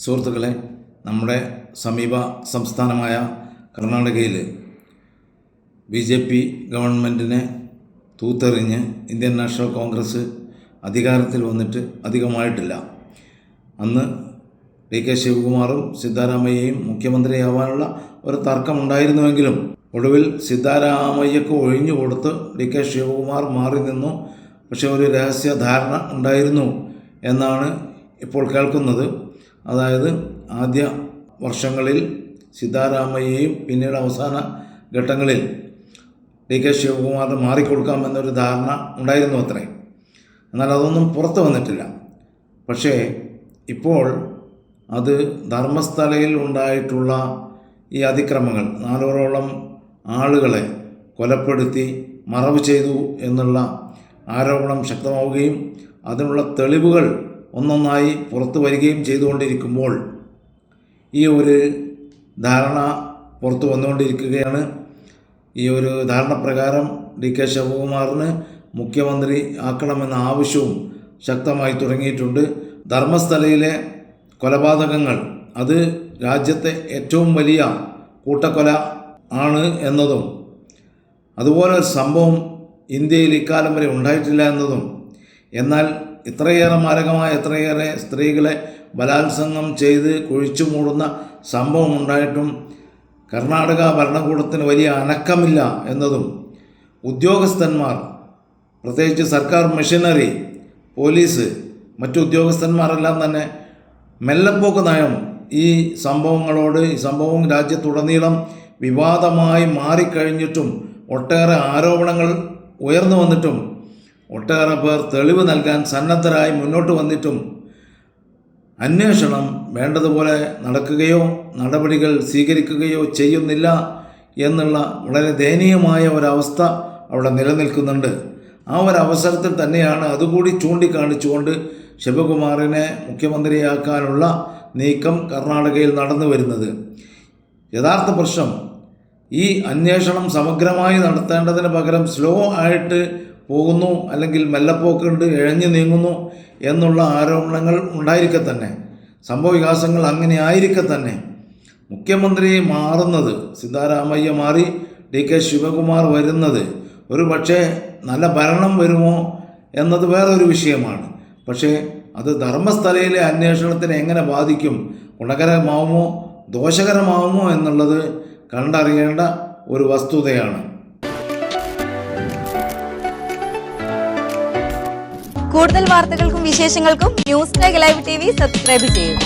സുഹൃത്തുക്കളെ, നമ്മുടെ സമീപ സംസ്ഥാനമായ കർണാടകയിൽ BJP ഗവൺമെൻറ്റിനെ തൂത്തെറിഞ്ഞ് ഇന്ത്യൻ നാഷണൽ കോൺഗ്രസ് അധികാരത്തിൽ വന്നിട്ട് അധികമായിട്ടില്ല. അന്ന് DK ശിവകുമാറും സിദ്ധാരാമയ്യയും മുഖ്യമന്ത്രിയാവാനുള്ള ഒരു തർക്കമുണ്ടായിരുന്നുവെങ്കിലും ഒടുവിൽ സിദ്ധാരാമയ്യക്ക് ഒഴിഞ്ഞു കൊടുത്ത് DK ശിവകുമാർ മാറി നിന്നു. പക്ഷേ ഒരു രഹസ്യ ധാരണ ഉണ്ടായിരുന്നു എന്നാണ് ഇപ്പോൾ കേൾക്കുന്നത്. അതായത് ആദ്യ വർഷങ്ങളിൽ സിദ്ധാരാമയ്യയും പിന്നീട് അവസാന ഘട്ടങ്ങളിൽ DK ശിവകുമാറിന് മാറിക്കൊടുക്കാമെന്നൊരു ധാരണ ഉണ്ടായിരുന്നു അത്രേ. എന്നാൽ അതൊന്നും പുറത്തു വന്നിട്ടില്ല. പക്ഷേ ഇപ്പോൾ അത് ധർമ്മസ്ഥലയിൽ ഉണ്ടായിട്ടുള്ള ഈ അതിക്രമങ്ങൾ, 400ഓളം ആളുകളെ കൊലപ്പെടുത്തി മറവ് ചെയ്തു എന്നുള്ള ആരോപണം ശക്തമാവുകയും അതിനുള്ള തെളിവുകൾ ഒന്നൊന്നായി പുറത്തു വരികയും ചെയ്തുകൊണ്ടിരിക്കുമ്പോൾ ഈ ഒരു ധാരണ പുറത്തു വന്നുകൊണ്ടിരിക്കുകയാണ്. ഈ ഒരു ധാരണ പ്രകാരം DK ശിവകുമാറിന് മുഖ്യമന്ത്രി ആക്കണമെന്ന ആവശ്യവും ശക്തമായി തുടങ്ങിയിട്ടുണ്ട്. ധർമ്മസ്ഥലയിലെ കൊലപാതകങ്ങൾ അത് രാജ്യത്തെ ഏറ്റവും വലിയ കൂട്ടക്കൊല ആണ് എന്നതും അതുപോലെ ഒരു സംഭവം ഇന്ത്യയിൽ ഇക്കാലം വരെ ഉണ്ടായിട്ടില്ല എന്നതും, എന്നാൽ ഇത്രയേറെ മാരകമായ എത്രയേറെ സ്ത്രീകളെ ബലാത്സംഗം ചെയ്ത് കുഴിച്ചു മൂടുന്ന സംഭവം ഉണ്ടായിട്ടും കർണാടക ഭരണകൂടത്തിന് വലിയ അനക്കമില്ല എന്നതും, ഉദ്യോഗസ്ഥന്മാർ പ്രത്യേകിച്ച് സർക്കാർ മെഷീനറി, പോലീസ്, മറ്റു ഉദ്യോഗസ്ഥന്മാരെല്ലാം തന്നെ മെല്ലപ്പോക്ക് നയം ഈ സംഭവം രാജ്യത്തുടനീളം വിവാദമായി മാറിക്കഴിഞ്ഞിട്ടും ഒട്ടേറെ ആരോപണങ്ങൾ ഉയർന്നു വന്നിട്ടും ഒട്ടേറെ പേർ തെളിവ് നൽകാൻ സന്നദ്ധരായി മുന്നോട്ട് വന്നിട്ടും അന്വേഷണം വേണ്ടതുപോലെ നടക്കുകയോ നടപടികൾ സ്വീകരിക്കുകയോ ചെയ്യുന്നില്ല എന്നുള്ള വളരെ ദയനീയമായ ഒരവസ്ഥ അവിടെ നിലനിൽക്കുന്നുണ്ട്. ആ ഒരവസരത്തിൽ തന്നെയാണ് അതുകൂടി ചൂണ്ടിക്കാണിച്ചുകൊണ്ട് ശിവകുമാറിനെ മുഖ്യമന്ത്രിയാക്കാനുള്ള നീക്കം കർണാടകയിൽ നടന്നു വരുന്നത്. യഥാർത്ഥ പ്രശ്നം ഈ അന്വേഷണം സമഗ്രമായി നടത്തേണ്ടതിന് പകരം സ്ലോ ആയിട്ട് പോകുന്നു, അല്ലെങ്കിൽ മെല്ലപ്പോക്കുണ്ട്, ഇഴഞ്ഞു നീങ്ങുന്നു എന്നുള്ള ആരോപണങ്ങൾ ഉണ്ടായിരിക്കെ തന്നെ, സംഭവ വികാസങ്ങൾ അങ്ങനെ ആയിരിക്കെ തന്നെ മുഖ്യമന്ത്രി മാറുന്നത്, സിദ്ധാരാമയ്യ മാറി DK ശിവകുമാർ വരുന്നത് ഒരു പക്ഷേ നല്ല ഭരണം വരുമോ എന്നത് വേറൊരു വിഷയമാണ്. പക്ഷേ അത് ധർമ്മസ്ഥലയിലെ അന്വേഷണത്തിനെ എങ്ങനെ ബാധിക്കും, ഗുണകരമാവുമോ ദോഷകരമാവുമോ എന്നുള്ളത് കണ്ടറിയേണ്ട ഒരു വസ്തുതയാണ്. കൂടുതൽ വാർത്തകൾക്കും വിശേഷങ്ങൾക്കും ന്യൂസ് ടൈഗ് ലൈവ് TV സബ്സ്ക്രൈബ് ചെയ്യുക.